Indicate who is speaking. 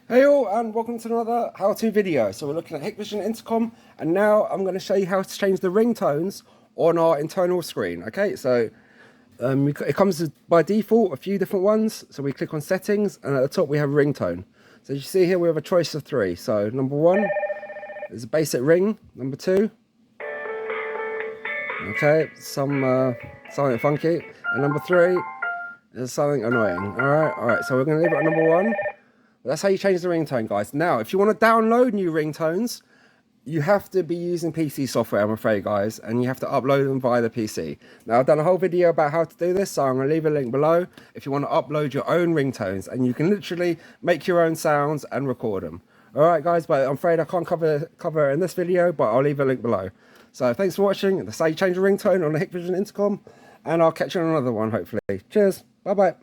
Speaker 1: Hey all, and welcome to another how-to video. So we're looking at Hikvision Intercom, and now I'm going to show you how to change the ringtones on our internal screen. Okay, so it comes by default a few different ones. So we click on settings, and at the top we have ringtone. So as you see here, we have a choice of three. So number one is a basic ring. Number two, okay, something funky, and number three is something annoying. All right. So we're going to leave it at number one. That's how you change the ringtone, guys. Now, if you want to download new ringtones, you have to be using PC software, I'm afraid, guys, and you have to upload them via the PC. Now, I've done a whole video about how to do this, so I'm going to leave a link below if you want to upload your own ringtones, and you can literally make your own sounds and record them. All right, guys, but I'm afraid I can't cover it in this video, but I'll leave a link below. So thanks for watching. That's how you change a ringtone on the Hikvision Intercom, and I'll catch you on another one, hopefully. Cheers. Bye-bye.